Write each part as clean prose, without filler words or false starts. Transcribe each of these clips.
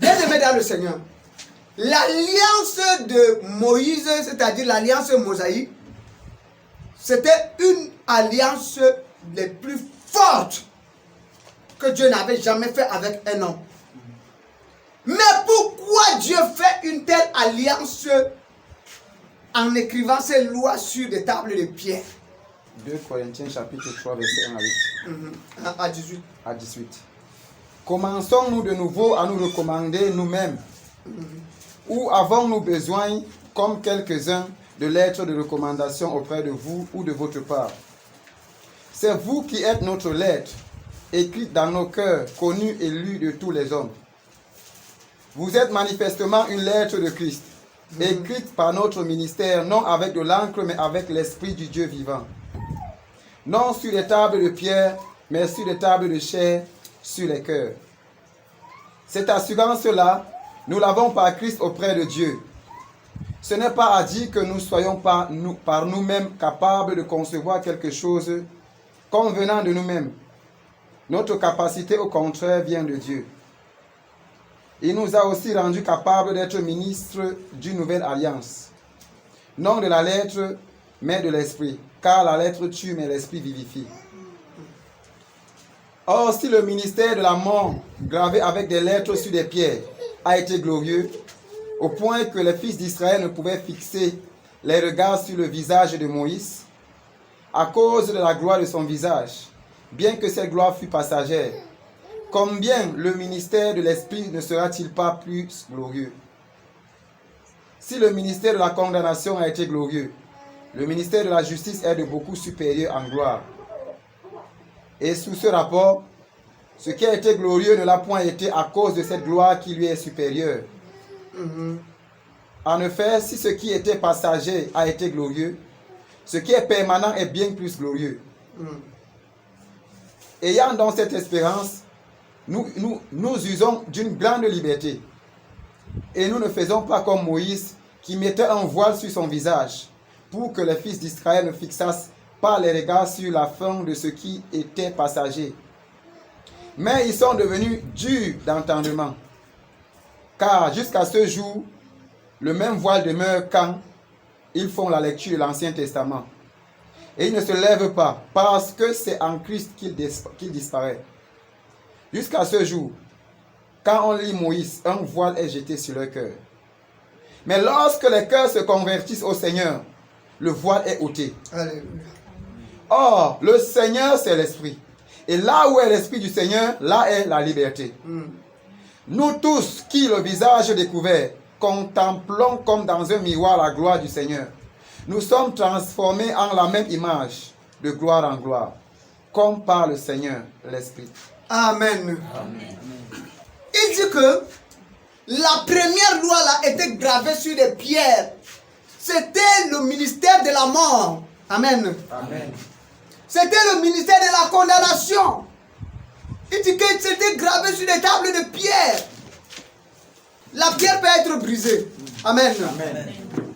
Bien-aimés dans le Seigneur, l'alliance de Moïse, c'est-à-dire l'alliance mosaïque, c'était une alliance les plus fortes que Dieu n'avait jamais fait avec un homme. Mais pourquoi Dieu fait une telle alliance en écrivant ses lois sur des tables de pierre? 2 Corinthiens chapitre 3 verset 1 à 8. À 18. Commençons-nous de nouveau à nous recommander nous-mêmes? Ou avons-nous besoin, comme quelques-uns, de lettres de recommandation auprès de vous ou de votre part? C'est vous qui êtes notre lettre, écrite dans nos cœurs, connue et lue de tous les hommes. Vous êtes manifestement une lettre de Christ, écrite par notre ministère, non avec de l'encre, mais avec l'Esprit du Dieu vivant. Non sur les tables de pierre, mais sur les tables de chair, sur les cœurs. Cette assurance-là, nous l'avons par Christ auprès de Dieu. Ce n'est pas à dire que nous soyons par nous-mêmes capables de concevoir quelque chose comme venant de nous-mêmes. Notre capacité, au contraire, vient de Dieu. Il nous a aussi rendus capables d'être ministres d'une nouvelle alliance. Non de la lettre, mais de l'esprit. Car la lettre tue, mais l'esprit vivifie. Or, si le ministère de la mort, gravé avec des lettres sur des pierres, a été glorieux, au point que les fils d'Israël ne pouvaient fixer les regards sur le visage de Moïse, à cause de la gloire de son visage, bien que cette gloire fût passagère, combien le ministère de l'Esprit ne sera-t-il pas plus glorieux? Si le ministère de la condamnation a été glorieux, le ministère de la justice est de beaucoup supérieur en gloire. Et sous ce rapport, ce qui a été glorieux ne l'a point été à cause de cette gloire qui lui est supérieure. En effet, si ce qui était passager a été glorieux, ce qui est permanent est bien plus glorieux. Ayant donc cette espérance, nous usons d'une grande liberté. Et nous ne faisons pas comme Moïse, qui mettait un voile sur son visage, pour que les fils d'Israël ne fixassent pas les regards sur la fin de ce qui était passager. Mais ils sont devenus durs d'entendement. Car jusqu'à ce jour, le même voile demeure quand ils font la lecture de l'Ancien Testament. Et ils ne se lèvent pas, parce que c'est en Christ qu'il disparaît. Jusqu'à ce jour, quand on lit Moïse, un voile est jeté sur leur cœur. Mais lorsque les cœurs se convertissent au Seigneur, le voile est ôté. Alléluia. Or, le Seigneur, c'est l'Esprit. Et là où est l'Esprit du Seigneur, là est la liberté. Nous tous qui, le visage découvert, contemplons comme dans un miroir la gloire du Seigneur, nous sommes transformés en la même image, de gloire en gloire, comme par le Seigneur, l'Esprit. Amen. Il dit que la première loi là était gravée sur des pierres. C'était le ministère de la mort. Amen. Amen. C'était le ministère de la condamnation. Il dit que c'était gravé sur des tables de pierre. La pierre peut être brisée. Amen. Amen.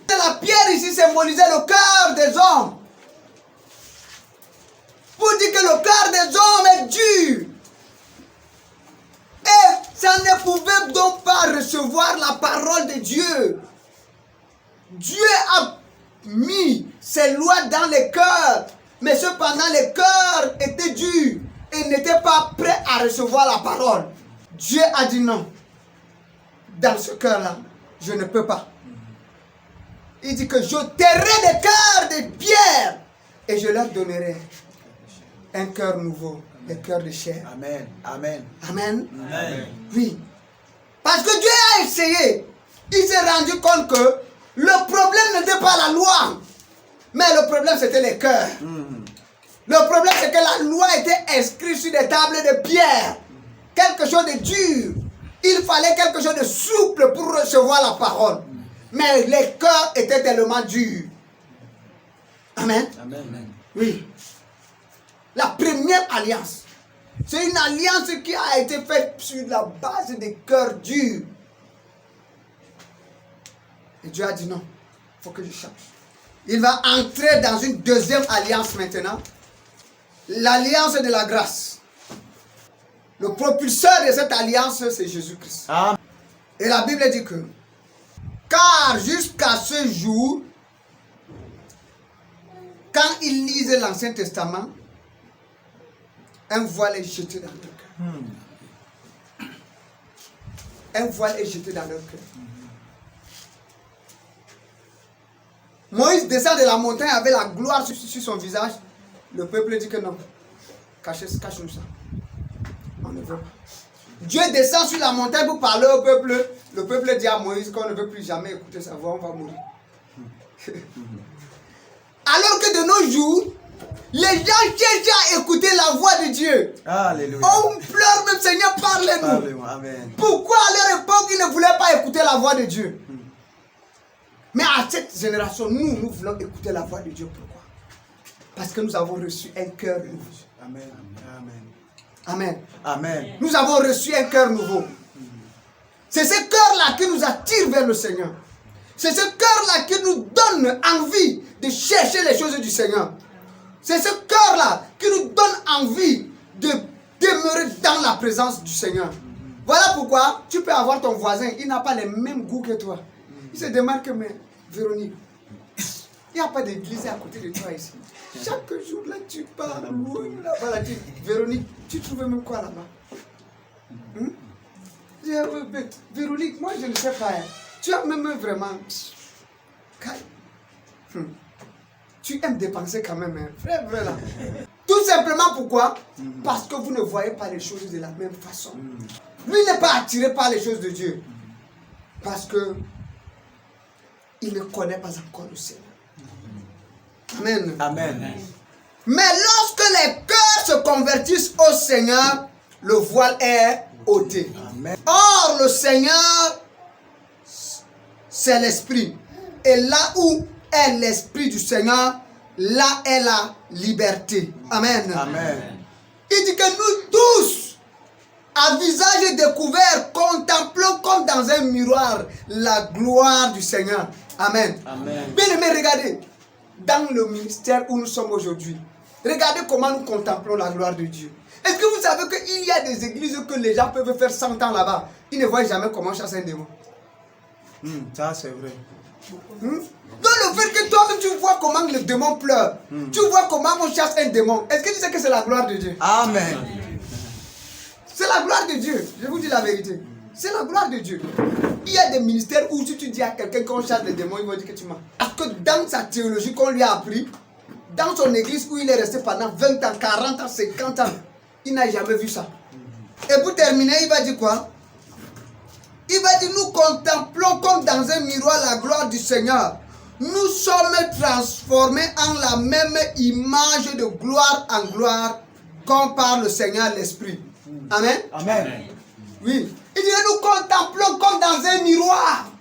La pierre ici symbolisait le cœur des hommes. Pour dire que le cœur des hommes est dur. Et ça ne pouvait donc pas recevoir la parole de Dieu. Dieu a mis ses lois dans les cœurs. Mais cependant, les cœurs étaient durs et n'étaient pas prêts à recevoir la parole. Dieu a dit non. Dans ce cœur-là, je ne peux pas. Il dit que je t'airai des cœurs de pierre et je leur donnerai un cœur nouveau, un cœur de chair. Amen. Amen. Amen. Amen. Oui. Parce que Dieu a essayé. Il s'est rendu compte que le problème n'était pas la loi. Mais le problème c'était les cœurs. Le problème c'est que la loi était inscrite sur des tables de pierre. Quelque chose de dur. Il fallait quelque chose de souple pour recevoir la parole. Mais les cœurs étaient tellement durs. Amen. Amen. Oui. La première alliance. C'est une alliance qui a été faite sur la base des cœurs durs. Et Dieu a dit non. Il faut que je change. Il va entrer dans une deuxième alliance maintenant. L'alliance de la grâce. Le propulseur de cette alliance, c'est Jésus-Christ. Amen. Et la Bible dit que, car jusqu'à ce jour, quand ils lisent l'Ancien Testament, un voile est jeté dans leur cœur. Un voile est jeté dans leur cœur. Moïse descend de la montagne avec la gloire sur son visage. Le peuple dit que non. Cache-nous ça. On ne veut pas. Dieu descend sur la montagne pour parler au peuple. Le peuple dit à Moïse qu'on ne veut plus jamais écouter sa voix, on va mourir. Alors que de nos jours, les gens cherchent à écouter la voix de Dieu. Alléluia. On pleure même, Seigneur, parlez-nous. Amen. Pourquoi à leur époque, ils ne voulaient pas écouter la voix de Dieu? Mais à cette génération, nous voulons écouter la voix de Dieu. Pourquoi? Parce que nous avons reçu un cœur nouveau. Amen. Amen. Amen. Nous avons reçu un cœur nouveau. C'est ce cœur-là qui nous attire vers le Seigneur. C'est ce cœur-là qui nous donne envie de chercher les choses du Seigneur. C'est ce cœur-là qui nous donne envie de demeurer dans la présence du Seigneur. Voilà pourquoi tu peux avoir ton voisin, il n'a pas les mêmes goûts que toi. Il se demande que, mais Véronique, il n'y a pas d'église à côté de toi ici. Chaque jour, là, tu parles. Là-bas, là, Véronique, tu trouves même quoi là-bas? Véronique, moi, je ne sais pas. Tu as même vraiment... Tu aimes dépenser quand même, hein. Frère, là. Tout simplement pourquoi? Parce que vous ne voyez pas les choses de la même façon. Lui n'est pas attiré par les choses de Dieu. Parce que il ne connaît pas encore le Seigneur. Amen. Amen. Mais lorsque les cœurs se convertissent au Seigneur, le voile est ôté. Amen. Or, le Seigneur, c'est l'Esprit. Et là où est l'Esprit du Seigneur, là est la liberté. Amen. Amen. Il dit que nous tous, à visage découvert, contemplons comme dans un miroir la gloire du Seigneur. Amen. Amen. Bien aimé, regardez, dans le ministère où nous sommes aujourd'hui, regardez comment nous contemplons la gloire de Dieu. Est-ce que vous savez qu'il y a des églises que les gens peuvent faire 100 ans là-bas, ils ne voient jamais comment chasser un démon? Ça c'est vrai. Donc le fait que toi-même tu vois comment le démon pleure, tu vois comment on chasse un démon, est-ce que tu sais que c'est la gloire de Dieu? Amen. C'est la gloire de Dieu, je vous dis la vérité. C'est la gloire de Dieu. Il y a des ministères où si tu dis à quelqu'un qu'on chasse les démons, il va dire que tu mens. Parce que dans sa théologie qu'on lui a appris, dans son église où il est resté pendant 20 ans, 40 ans, 50 ans, il n'a jamais vu ça. Et pour terminer, il va dire quoi? Il va dire, nous contemplons comme dans un miroir la gloire du Seigneur. Nous sommes transformés en la même image de gloire en gloire, comme par le Seigneur l'Esprit. Amen. Amen. Oui. Il dit, nous contemplons comme dans un miroir.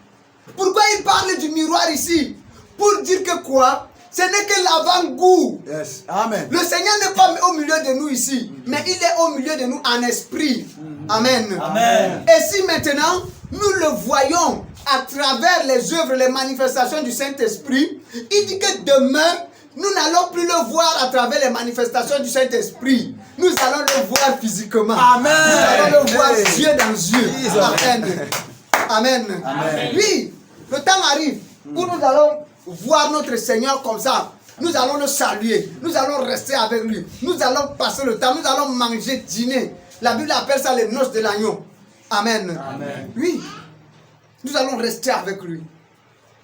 Pourquoi il parle du miroir ici? Pour dire que quoi? Ce n'est que l'avant-goût. Yes. Amen. Le Seigneur n'est pas au milieu de nous ici, mais il est au milieu de nous en esprit. Amen. Amen. Et si maintenant, nous le voyons à travers les œuvres, les manifestations du Saint-Esprit, il dit que demain, nous n'allons plus le voir à travers les manifestations du Saint-Esprit. Nous allons le voir physiquement. Amen. Nous allons le voir yeux dans yeux. Amen. Amen. Amen. Oui, le temps arrive où nous allons voir notre Seigneur comme ça. Nous allons le saluer. Nous allons rester avec lui. Nous allons passer le temps. Nous allons manger, dîner. La Bible appelle ça les noces de l'agneau. Amen. Amen. Oui. Nous allons rester avec lui.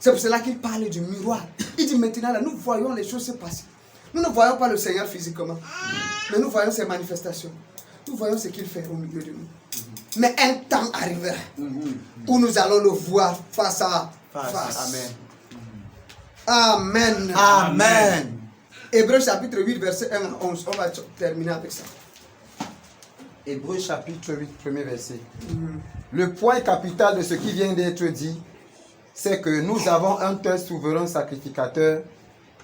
C'est pour cela qu'il parle du miroir. Il dit maintenant, là, nous voyons les choses se passer. Nous ne voyons pas le Seigneur physiquement, mais nous voyons ses manifestations. Nous voyons ce qu'il fait au milieu de nous. Mais un temps arrivera où nous allons le voir face à face. Amen. Amen. Amen. Hébreux chapitre 8, verset 1 à 11. On va terminer avec ça. Hébreux chapitre 8, premier verset. Le point capital de ce qui vient d'être dit, c'est que nous avons un tel souverain sacrificateur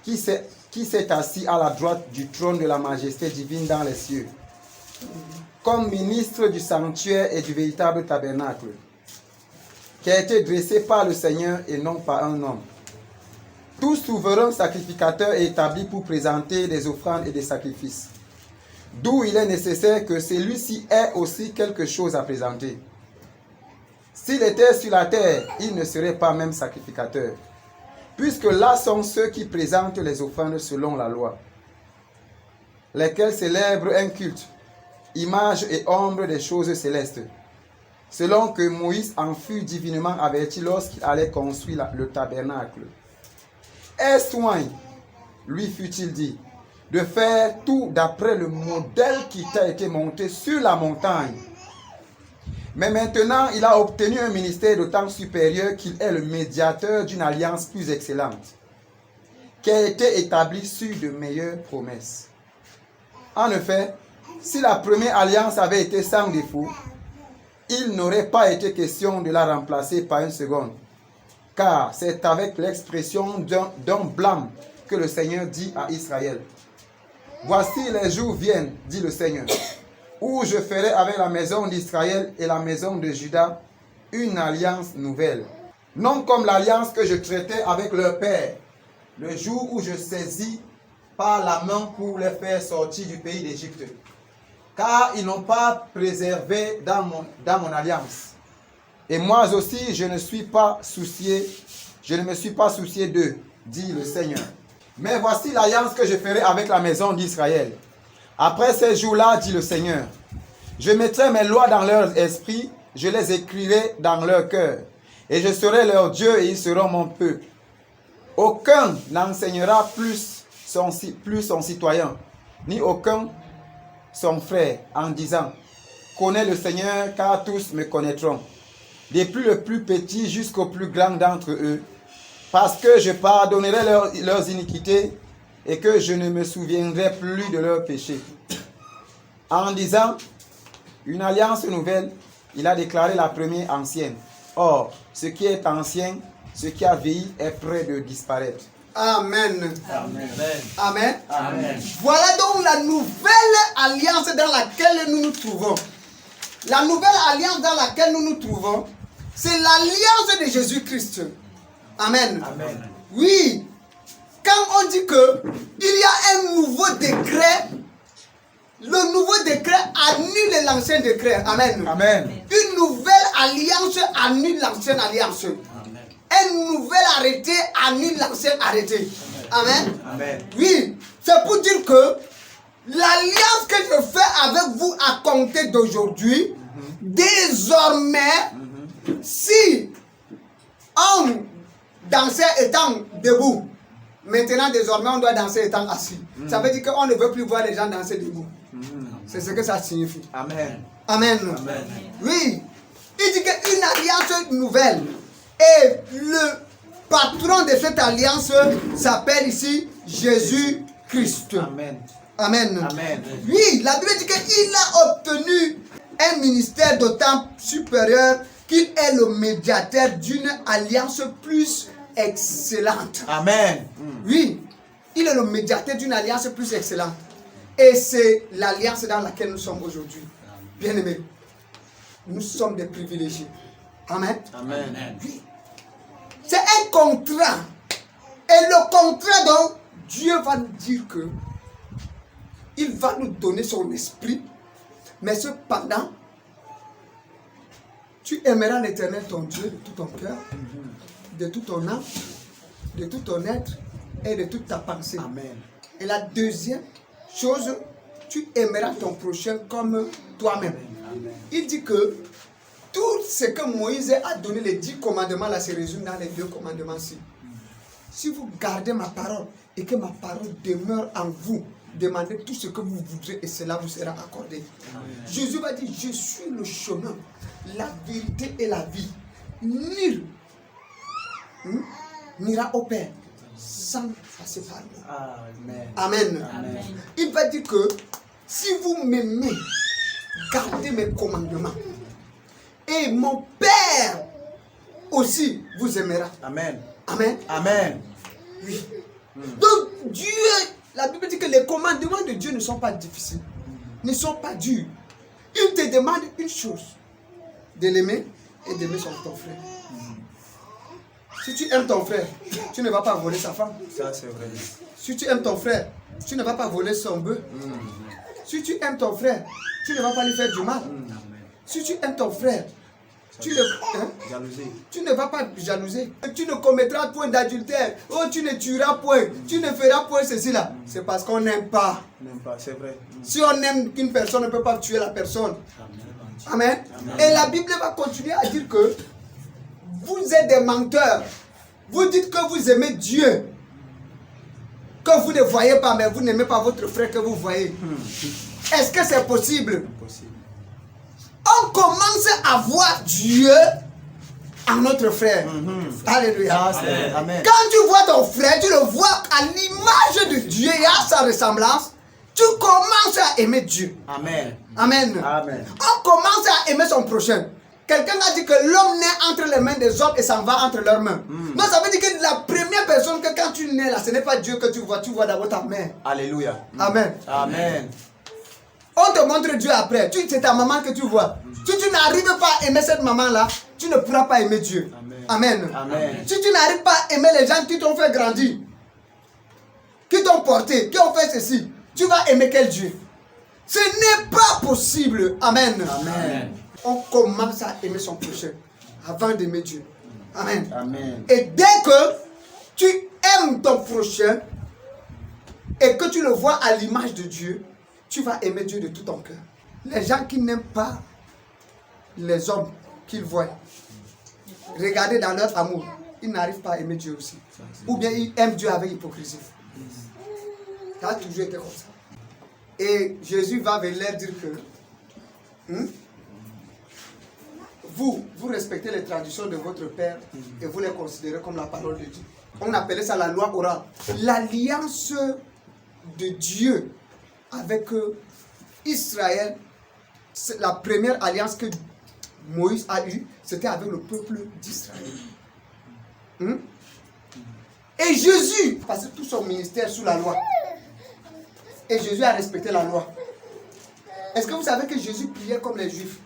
qui s'est assis à la droite du trône de la majesté divine dans les cieux, comme ministre du sanctuaire et du véritable tabernacle, qui a été dressé par le Seigneur et non par un homme. Tout souverain sacrificateur est établi pour présenter des offrandes et des sacrifices, d'où il est nécessaire que celui-ci ait aussi quelque chose à présenter. S'il était sur la terre, il ne serait pas même sacrificateur, puisque là sont ceux qui présentent les offrandes selon la loi, lesquels célèbrent un culte, image et ombre des choses célestes, selon que Moïse en fut divinement averti lorsqu'il allait construire le tabernacle. Aie soin, lui fut-il dit, de faire tout d'après le modèle qui t'a été monté sur la montagne. Mais maintenant, il a obtenu un ministère d'autant supérieur qu'il est le médiateur d'une alliance plus excellente, qui a été établie sur de meilleures promesses. En effet, si la première alliance avait été sans défaut, il n'aurait pas été question de la remplacer par une seconde, car c'est avec l'expression d'un blâme que le Seigneur dit à Israël: voici les jours viennent, dit le Seigneur, où je ferai avec la maison d'Israël et la maison de Juda une alliance nouvelle, non comme l'alliance que je traitais avec leur père, le jour où je saisis par la main pour les faire sortir du pays d'Égypte, car ils n'ont pas préservé dans mon alliance. Et moi aussi, je ne me suis pas soucié d'eux, dit le Seigneur. Mais voici l'alliance que je ferai avec la maison d'Israël. Après ces jours-là, dit le Seigneur, je mettrai mes lois dans leur esprit, je les écrirai dans leur cœur, et je serai leur Dieu et ils seront mon peuple. Aucun n'enseignera plus son citoyen, ni aucun son frère, en disant, connais le Seigneur, car tous me connaîtront, depuis le plus petit jusqu'au plus grand d'entre eux, parce que je pardonnerai leurs iniquités et que je ne me souviendrai plus de leurs péchés. En disant une alliance nouvelle, il a déclaré la première ancienne. Or, ce qui est ancien, ce qui a vieilli est près de disparaître. Amen. Amen. Amen. Amen. Voilà donc la nouvelle alliance dans laquelle nous nous trouvons. La nouvelle alliance dans laquelle nous nous trouvons, c'est l'alliance de Jésus-Christ. Amen. Amen. Oui. Quand on dit que il y a un nouveau décret, le nouveau décret annule l'ancien décret. Amen. Amen. Une nouvelle alliance annule l'ancienne alliance. Amen. Un nouvel arrêté annule l'ancien arrêté. Amen. Amen. Oui, c'est pour dire que l'alliance que je fais avec vous à compter d'aujourd'hui, désormais, si on dansait étant debout, maintenant désormais on doit danser étant assis. Ça veut dire qu'on ne veut plus voir les gens danser debout. C'est ce que ça signifie. Amen. Amen. Amen. Oui, il dit qu'une alliance nouvelle. Et le patron de cette alliance s'appelle ici Jésus-Christ. Amen. Amen. Amen. Oui, la Bible dit qu'il a obtenu un ministère d'autant supérieur qu'il est le médiateur d'une alliance plus excellente. Amen. Oui, il est le médiateur d'une alliance plus excellente. Et c'est l'alliance dans laquelle nous sommes aujourd'hui. Bien-aimés, nous sommes des privilégiés. Amen. Amen. Oui. C'est un contrat. Et le contrat, donc, Dieu va nous dire que il va nous donner son esprit. Mais cependant, tu aimeras l'Éternel ton Dieu de tout ton cœur, de tout ton âme, de tout ton être et de toute ta pensée. Amen. Et la deuxième chose, tu aimeras ton prochain comme toi-même. Il dit que tout ce que Moïse a donné, les 10 commandements, là, se résume dans les 2 commandements-ci. Si vous gardez ma parole et que ma parole demeure en vous, demandez tout ce que vous voudrez et cela vous sera accordé. Amen. Jésus va dire, je suis le chemin, la vérité et la vie. Nul n'ira au Père sans passer par moi. Amen. Amen. Amen. Il va dire que si vous m'aimez, gardez mes commandements. Et mon Père aussi vous aimera. Amen. Amen. Amen. Oui. Donc Dieu, la Bible dit que les commandements de Dieu ne sont pas difficiles, ne sont pas durs. Il te demande une chose, de l'aimer et d'aimer ton frère. Si tu aimes ton frère, tu ne vas pas voler sa femme. Ça c'est vrai. Si tu aimes ton frère, tu ne vas pas voler son bœuf. Si tu aimes ton frère, tu ne vas pas lui faire du mal. Si tu aimes ton frère, tu ne vas pas jalouser. Tu ne commettras point d'adultère. Oh, tu ne tueras point. Tu ne feras point ceci là. C'est parce qu'on n'aime pas. C'est vrai. Si on aime qu'une personne, on ne peut pas tuer la personne. Amen. Et la Bible va continuer à dire que vous êtes des menteurs. Vous dites que vous aimez Dieu, que vous ne voyez pas, mais vous n'aimez pas votre frère que vous voyez. Est-ce que c'est possible? Impossible. On commence à voir Dieu en notre frère. Alléluia. Amen. Quand tu vois ton frère, tu le vois à l'image de Dieu et à sa ressemblance, tu commences à aimer Dieu. Amen. Amen. Amen. On commence à aimer son prochain. Quelqu'un a dit que l'homme naît entre les mains des hommes et s'en va entre leurs mains. Donc ça veut dire que la première personne que quand tu nais là, ce n'est pas Dieu que tu vois d'abord ta mère. Alléluia. Amen. Amen. On te montre Dieu après. C'est ta maman que tu vois. Si tu n'arrives pas à aimer cette maman-là, tu ne pourras pas aimer Dieu. Amen. Amen. Si tu n'arrives pas à aimer les gens qui t'ont fait grandir, qui t'ont porté, qui ont fait ceci, tu vas aimer quel Dieu? Ce n'est pas possible. Amen. Amen. On commence à aimer son prochain avant d'aimer Dieu. Amen. Amen. Et dès que tu aimes ton prochain et que tu le vois à l'image de Dieu, tu vas aimer Dieu de tout ton cœur. Les gens qui n'aiment pas les hommes qu'ils voient, regardez dans leur amour, ils n'arrivent pas à aimer Dieu aussi. Ou bien ils aiment Dieu avec hypocrisie. Ça a toujours été comme ça. Et Jésus va venir leur dire que vous respectez les traditions de votre père et vous les considérez comme la parole de Dieu. On appelait ça la loi orale. L'alliance de Dieu avec Israël, la première alliance que Moïse a eue, c'était avec le peuple d'Israël. Et Jésus passait tout son ministère sous la loi. Et Jésus a respecté la loi. Est-ce que vous savez que Jésus priait comme les Juifs?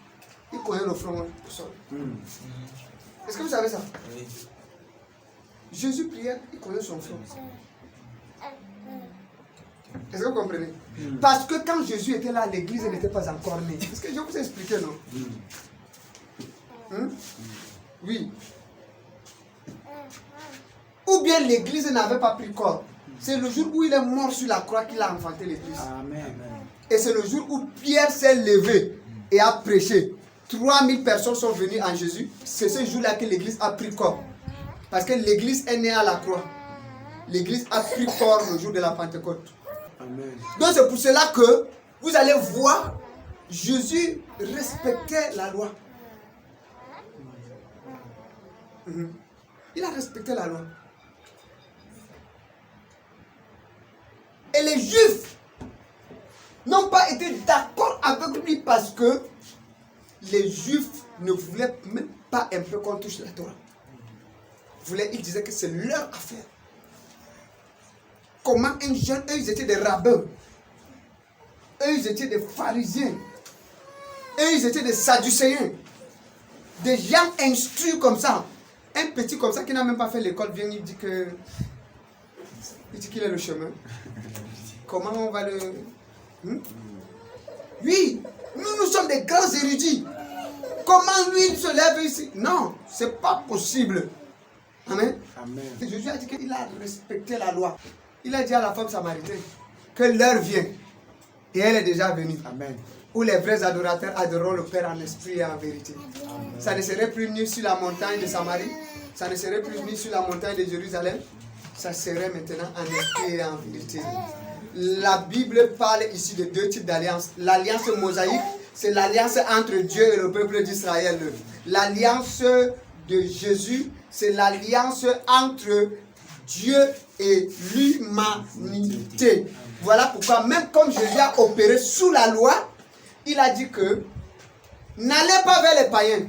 Il connaît le front au sol. Est-ce que vous savez ça? Oui. Jésus priait, il connaît son front. Est-ce que vous comprenez? Parce que quand Jésus était là, l'église n'était pas encore née. Est-ce que je vous ai expliqué, non? Oui. Ou bien l'église n'avait pas pris corps. C'est le jour où il est mort sur la croix qu'il a enfanté l'église. Amen. Et c'est le jour où Pierre s'est levé et a prêché. 3000 personnes sont venues en Jésus. C'est ce jour-là que l'église a pris corps. Parce que l'église est née à la croix. L'église a pris corps le jour de la Pentecôte. Amen. Donc c'est pour cela que vous allez voir, Jésus respectait la loi. Il a respecté la loi. Et les Juifs n'ont pas été d'accord avec lui parce que les Juifs ne voulaient même pas un peu qu'on touche la Torah. Ils disaient que c'est leur affaire. Comment un jeune, eux ils étaient des rabbins, eux ils étaient des pharisiens, eux ils étaient des sadducéens, des gens instruits comme ça. Un petit comme ça qui n'a même pas fait l'école vient, il dit qu'il est le chemin. Comment on va le... Oui, nous sommes des grands érudits. Comment lui il se lève ici? Non, c'est pas possible. Amen. Amen. Jésus a dit qu'il a respecté la loi. Il a dit à la femme samaritaine que l'heure vient. Et elle est déjà venue. Amen. Où les vrais adorateurs adoreront le Père en esprit et en vérité. Amen. Ça ne serait plus ni sur la montagne de Samarie. Ça ne serait plus ni sur la montagne de Jérusalem. Ça serait maintenant en esprit et en vérité. La Bible parle ici de deux types d'alliances. L'alliance mosaïque, c'est l'alliance entre Dieu et le peuple d'Israël. L'alliance de Jésus, c'est l'alliance entre Dieu et l'humanité. Voilà pourquoi, même comme Jésus a opéré sous la loi, il a dit que n'allez pas vers les païens.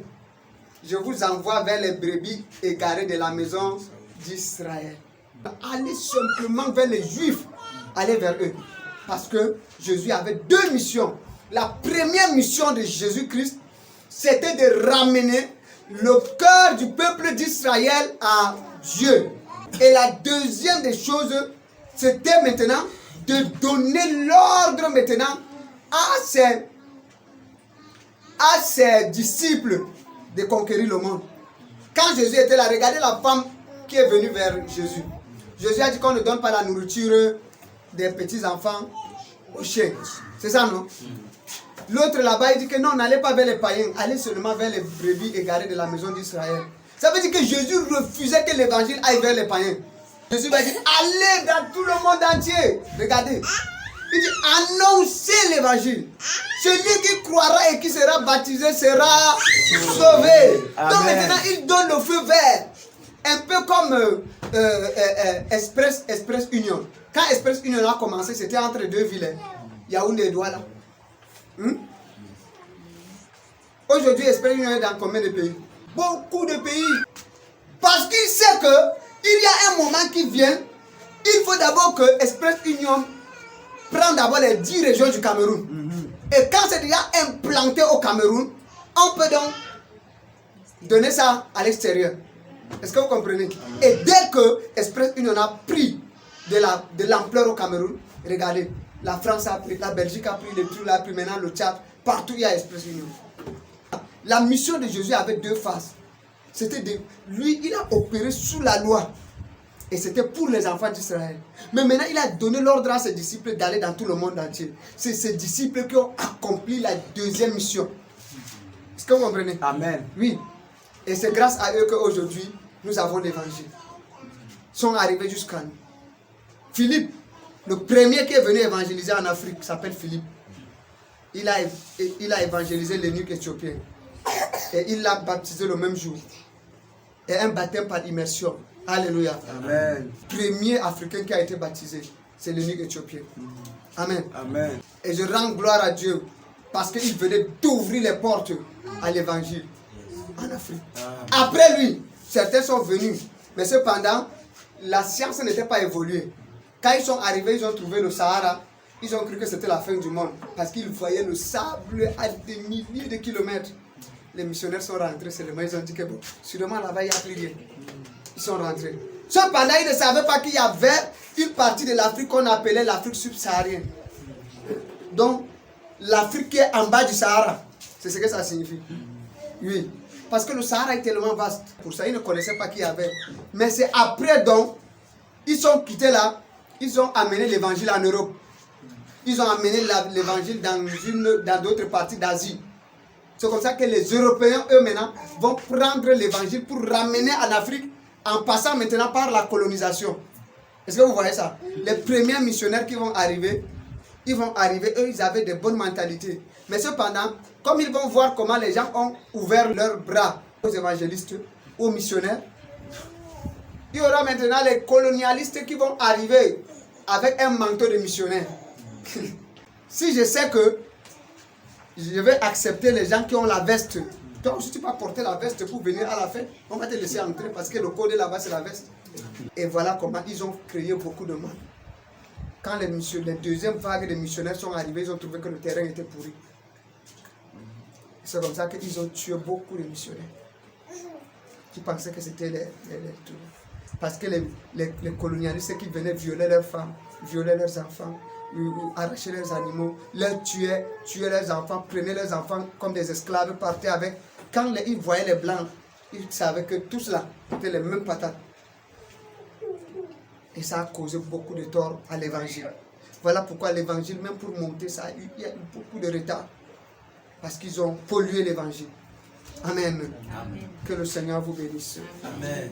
Je vous envoie vers les brebis égarées de la maison d'Israël. Allez simplement vers les Juifs. Allez vers eux. Parce que Jésus avait deux missions. La première mission de Jésus-Christ, c'était de ramener le cœur du peuple d'Israël à Dieu. Et la deuxième des choses, c'était maintenant de donner l'ordre maintenant à ses disciples de conquérir le monde. Quand Jésus était là, regardez la femme qui est venue vers Jésus. Jésus a dit qu'on ne donne pas la nourriture des petits enfants aux chiens. C'est ça, non? L'autre là-bas, il dit que non, n'allez pas vers les païens, allez seulement vers les brebis égarées de la maison d'Israël. Ça veut dire que Jésus refusait que l'évangile aille vers les païens. Jésus va dire, allez dans tout le monde entier. Regardez. Il dit, annoncez l'évangile. Celui qui croira et qui sera baptisé sera sauvé. Amen. Donc maintenant, il donne le feu vert. Un peu comme Express Union. Quand Express Union a commencé, c'était entre deux villes. Yaoundé et Douala. Aujourd'hui, Express Union est dans combien de pays? Beaucoup de pays. Parce qu'il sait qu'il y a un moment qui vient, il faut d'abord que Express Union prenne d'abord les 10 régions du Cameroun. Et quand c'est déjà implanté au Cameroun, on peut donc donner ça à l'extérieur. Est-ce que vous comprenez? Et dès que Express Union a pris de l'ampleur au Cameroun, regardez, la France a pris, la Belgique a pris, le Trou a pris, maintenant le Tchad, partout il y a Express Union. La mission de Jésus avait deux phases. Lui, il a opéré sous la loi. Et c'était pour les enfants d'Israël. Mais maintenant, il a donné l'ordre à ses disciples d'aller dans tout le monde entier. C'est ces disciples qui ont accompli la deuxième mission. Est-ce que vous comprenez? Amen. Oui. Et c'est grâce à eux qu'aujourd'hui, nous avons l'évangile. Ils sont arrivés jusqu'à nous. Philippe, le premier qui est venu évangéliser en Afrique, s'appelle Philippe. Il a évangélisé l'eunuque éthiopien. Et il l'a baptisé le même jour. Et un baptême par immersion. Alléluia. Amen. Premier Africain qui a été baptisé, c'est l'eunuque éthiopien. Amen. Amen. Et je rends gloire à Dieu parce qu'il venait d'ouvrir les portes à l'évangile en Afrique. Après lui, certains sont venus. Mais cependant, la science n'était pas évoluée. Quand ils sont arrivés, ils ont trouvé le Sahara. Ils ont cru que c'était la fin du monde. Parce qu'ils voyaient le sable à des milliers de kilomètres. Les missionnaires sont rentrés seulement. Ils ont dit que bon, sûrement là-bas, il n'y a plus rien. Ils sont rentrés. Cependant, ils ne savaient pas qu'il y avait une partie de l'Afrique qu'on appelait l'Afrique subsaharienne. Donc, l'Afrique qui est en bas du Sahara. C'est ce que ça signifie. Oui. Parce que le Sahara est tellement vaste. Pour ça, ils ne connaissaient pas qu'il y avait. Mais c'est après donc, ils sont quittés là. Ils ont amené l'évangile en Europe. Ils ont amené l'évangile dans d'autres parties d'Asie. C'est comme ça que les Européens, eux maintenant, vont prendre l'évangile pour ramener en Afrique en passant maintenant par la colonisation. Est-ce que vous voyez ça? Les premiers missionnaires qui vont arriver, eux, ils avaient de bonnes mentalités. Mais cependant, comme ils vont voir comment les gens ont ouvert leurs bras aux évangélistes, aux missionnaires, il y aura maintenant les colonialistes qui vont arriver avec un manteau de missionnaire. Si je sais que je vais accepter les gens qui ont la veste, toi aussi tu vas porter la veste pour venir à la fête, on va te laisser entrer parce que le code là-bas c'est la veste. Et voilà comment ils ont créé beaucoup de mal. Quand les deuxièmes vagues de missionnaires sont arrivés, ils ont trouvé que le terrain était pourri. C'est comme ça qu'ils ont tué beaucoup de missionnaires qui pensaient que c'était les parce que les colonialistes qui venaient violer leurs femmes, violer leurs enfants, arracher leurs animaux, les tuer leurs enfants, prenaient leurs enfants comme des esclaves, partaient avec. Quand ils voyaient les blancs, ils savaient que tout cela étaient les mêmes patates. Et ça a causé beaucoup de tort à l'évangile. Voilà pourquoi l'évangile, même pour monter, il y a eu beaucoup de retard. Parce qu'ils ont pollué l'évangile. Amen. Amen. Que le Seigneur vous bénisse. Amen.